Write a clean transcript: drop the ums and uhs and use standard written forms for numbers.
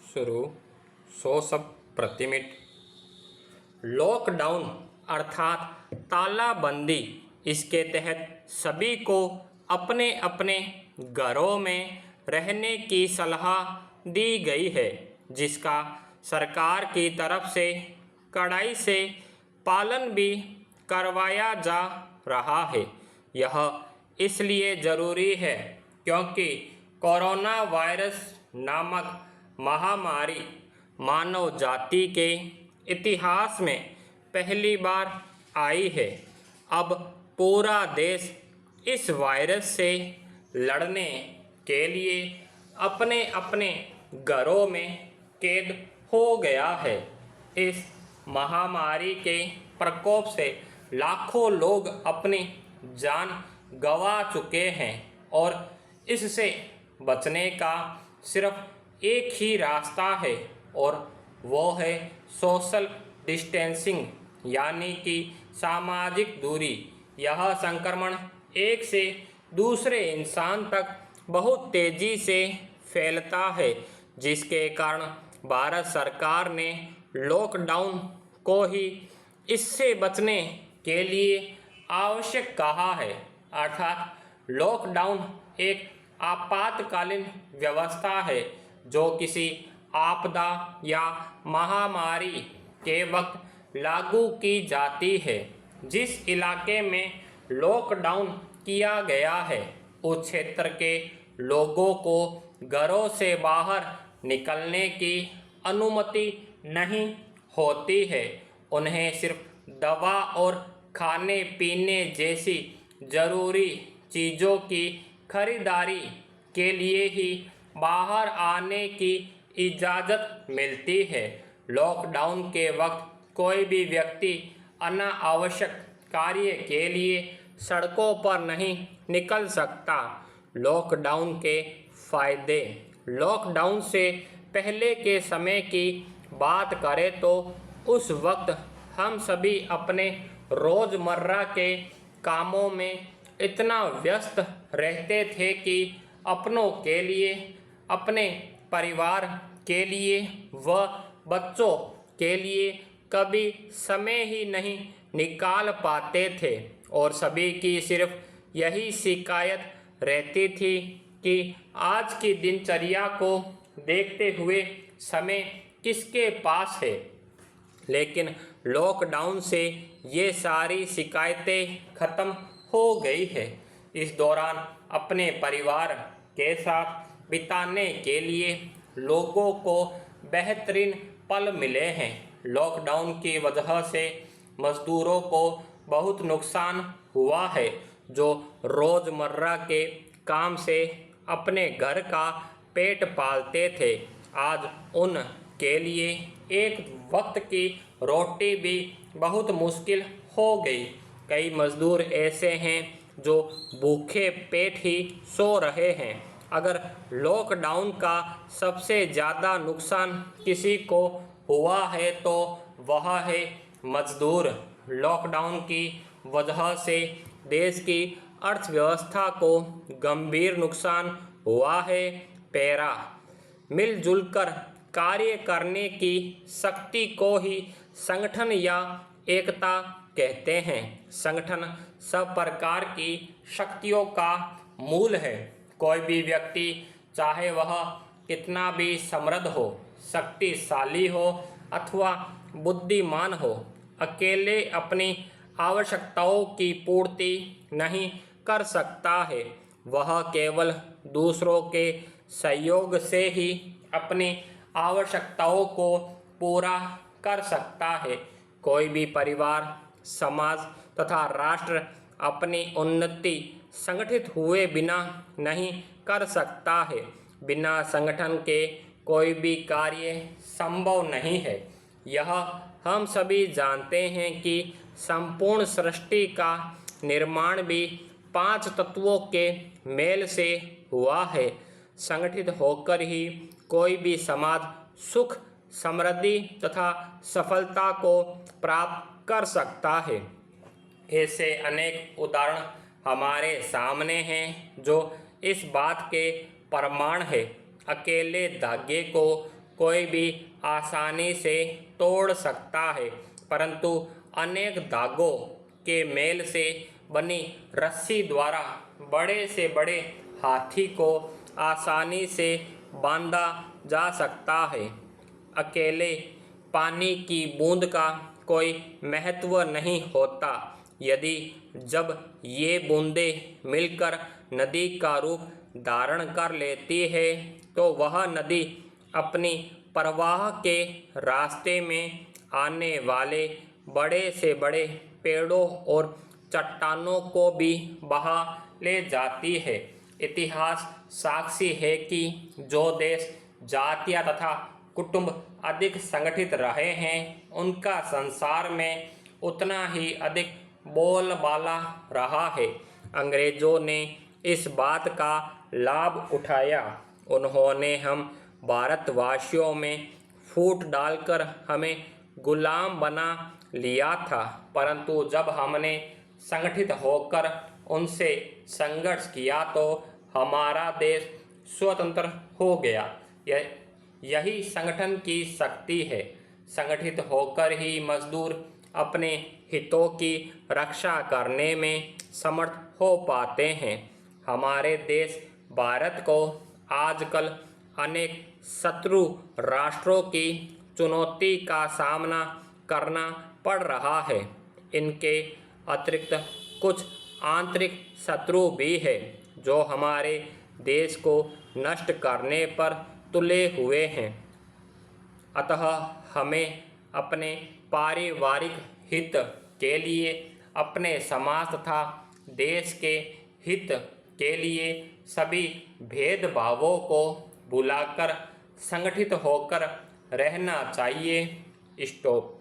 शुरू 100 शब्द प्रति मिनट। लॉकडाउन अर्थात तालाबंदी, इसके तहत सभी को अपने अपने घरों में रहने की सलाह दी गई है, जिसका सरकार की तरफ से कड़ाई से पालन भी करवाया जा रहा है। यह इसलिए ज़रूरी है क्योंकि कोरोना वायरस नामक महामारी मानव जाति के इतिहास में पहली बार आई है। अब पूरा देश इस वायरस से लड़ने के लिए अपने अपने घरों में कैद हो गया है। इस महामारी के प्रकोप से लाखों लोग अपनी जान गंवा चुके हैं और इससे बचने का सिर्फ एक ही रास्ता है और वो है सोशल डिस्टेंसिंग, यानी कि सामाजिक दूरी। यह संक्रमण एक से दूसरे इंसान तक बहुत तेज़ी से फैलता है, जिसके कारण भारत सरकार ने लॉकडाउन को ही इससे बचने के लिए आवश्यक कहा है। अर्थात लॉकडाउन एक आपातकालीन व्यवस्था है जो किसी आपदा या महामारी के वक्त लागू की जाती है। जिस इलाके में लॉकडाउन किया गया है, उस क्षेत्र के लोगों को घरों से बाहर निकलने की अनुमति नहीं होती है। उन्हें सिर्फ दवा और खाने पीने जैसी ज़रूरी चीज़ों की खरीदारी के लिए ही बाहर आने की इजाज़त मिलती है। लॉकडाउन के वक्त कोई भी व्यक्ति अनावश्यक कार्य के लिए सड़कों पर नहीं निकल सकता। लॉकडाउन के फायदे। लॉकडाउन से पहले के समय की बात करें तो उस वक्त हम सभी अपने रोज़मर्रा के कामों में इतना व्यस्त रहते थे कि अपनों के लिए, अपने परिवार के लिए व बच्चों के लिए कभी समय ही नहीं निकाल पाते थे और सभी की सिर्फ यही शिकायत रहती थी कि आज की दिनचर्या को देखते हुए समय किसके पास है। लेकिन लॉकडाउन से ये सारी शिकायतें ख़त्म हो गई है। इस दौरान अपने परिवार के साथ बिताने के लिए लोगों को बेहतरीन पल मिले हैं। लॉकडाउन की वजह से मज़दूरों को बहुत नुकसान हुआ है, जो रोज़मर्रा के काम से अपने घर का पेट पालते थे। आज उन के लिए एक वक्त की रोटी भी बहुत मुश्किल हो गई। कई मज़दूर ऐसे हैं जो भूखे पेट ही सो रहे हैं। अगर लॉकडाउन का सबसे ज़्यादा नुकसान किसी को हुआ है तो वह है मज़दूर। लॉकडाउन की वजह से देश की अर्थव्यवस्था को गंभीर नुकसान हुआ है। पैरा मिलजुल कर कार्य करने की शक्ति को ही संगठन या एकता कहते हैं। संगठन सब प्रकार की शक्तियों का मूल है। कोई भी व्यक्ति, चाहे वह कितना भी समृद्ध हो, शक्तिशाली हो अथवा बुद्धिमान हो, अकेले अपनी आवश्यकताओं की पूर्ति नहीं कर सकता है। वह केवल दूसरों के सहयोग से ही अपनी आवश्यकताओं को पूरा कर सकता है। कोई भी परिवार, समाज तथा राष्ट्र अपनी उन्नति संगठित हुए बिना नहीं कर सकता है। बिना संगठन के कोई भी कार्य संभव नहीं है। यह हम सभी जानते हैं कि संपूर्ण सृष्टि का निर्माण भी 5 तत्वों के मेल से हुआ है। संगठित होकर ही कोई भी समाज सुख, समृद्धि तथा सफलता को प्राप्त कर सकता है। ऐसे अनेक उदाहरण हमारे सामने हैं जो इस बात के प्रमाण है। अकेले धागे को कोई भी आसानी से तोड़ सकता है, परंतु अनेक धागों के मेल से बनी रस्सी द्वारा बड़े से बड़े हाथी को आसानी से बांधा जा सकता है। अकेले पानी की बूंद का कोई महत्व नहीं होता। यदि जब ये बूंदें मिलकर नदी का रूप धारण कर लेती है तो वह नदी अपनी प्रवाह के रास्ते में आने वाले बड़े से बड़े पेड़ों और चट्टानों को भी बहा ले जाती है। इतिहास साक्षी है कि जो देश, जातियां तथा कुटुंब अधिक संगठित रहे हैं, उनका संसार में उतना ही अधिक बोलबाला रहा है। अंग्रेजों ने इस बात का लाभ उठाया। उन्होंने हम भारतवासियों में फूट डालकर हमें गुलाम बना लिया था, परंतु जब हमने संगठित होकर उनसे संघर्ष किया तो हमारा देश स्वतंत्र हो गया। यही संगठन की शक्ति है। संगठित होकर ही मजदूर अपने हितों की रक्षा करने में समर्थ हो पाते हैं। हमारे देश भारत को आजकल अनेक शत्रु राष्ट्रों की चुनौती का सामना करना पड़ रहा है। इनके अतिरिक्त कुछ आंतरिक शत्रु भी है जो हमारे देश को नष्ट करने पर तुले हुए हैं। अतः हमें अपने पारिवारिक हित के लिए, अपने समाज तथा देश के हित के लिए सभी भेदभावों को भुलाकर संगठित होकर रहना चाहिए। स्टॉप।